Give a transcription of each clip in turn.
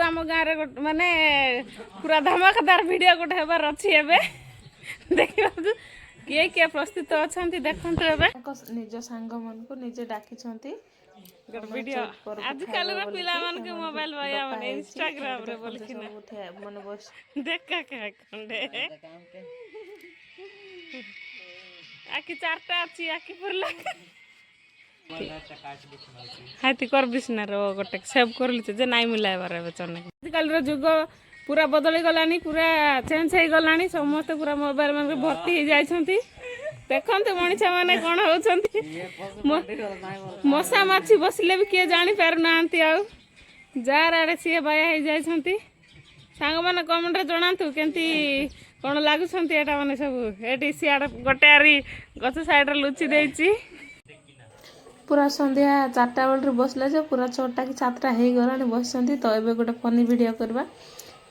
आम गाँव माने पूरा धमाकेदार वीडियो गोटे हबार अच्छी एबे देखा किए किए प्रस्तुत अच्छा देखु निज सांग मन को निजे डाकी वीडियो आजकल पिला मान के मोबाइल भैया माने इंस्टाग्राम रे बोलखिना मन बस देखा का खंडे आकी चारटा अच्छी आकी पुरला हाथी कर बिसना रो गोटे सेव कर ली जे नाई मिलाइबार ए चने आजकल रो जुग पूरा बदली गलानी पूरा चेंज हो गलानी समस्त पूरा मोबाइल मान भर्ती हो जाइछंती देखते मनीषा मैंने कौन होती मशा माछी बसिले भी किए जानी पार ना जार आड़े सी बाया हो जाती सांग मैंने कमेंट जनातु केमती कौन लगुंट मैंने सब ये सियाड़ गोटे आरी गछ साइड लुचि देती पूरा संध्या 4टा बेलू बसले जो पूरा 6टा कि 7टा हो गला बस तो ये गोटे फनी वीडियो करवा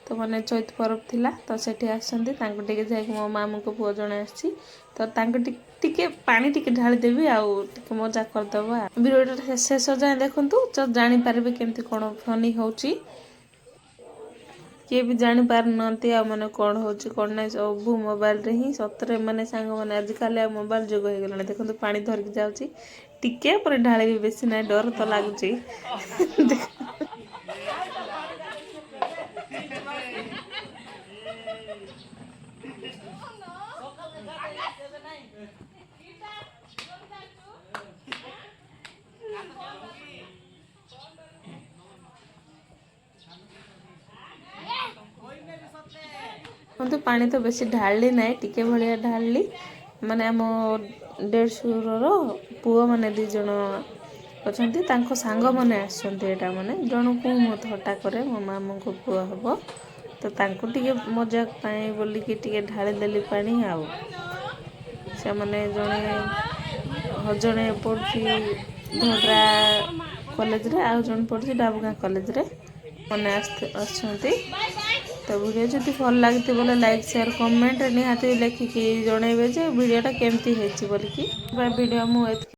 तो मैंने चैत पर्व थिला तो सेठी आसछंती तांको टिके जाई मो मामू को पुओ जणे आछि तो तांको टिके पानी टिके ढाली देबी आ टिके मजा कर दबा वीडियो शेष जाए देखंतु तो जानि पारबे केमती कोन फनी होउची के भी जानि पार नंती आ माने कोन होउची कोन नै सब मोबाइल रे ही सतरे माने सांग माने आज काले मोबाइल जुग हो गेलाने देखंतु पानी धर के जाउची टिके पर ढाली भी बेसी नै डर तो लागुची तो पानी तो बेसी ढाली ना टिके भाया ढाली माने आम 150 पुओ माने 2 जन अच्छा सांग मैंने आसटा माने जन को मो थटा करे मो मामू को पुओ हम तो टे मजाक बोलिकी टे ढाली देली पानी आउ से मैंने जड़े पढ़ी धोड्रा कॉलेज रे आउ जन पढ़ी डाबगाँ कॉलेज रे मैंने आसछंती तो वीडियो जदि भल लगी बोले लाइक शेयर कमेंट निहाती लिखिकी जनइबे जे वीडियोटा केमती होती बोलिकी वीडियो मु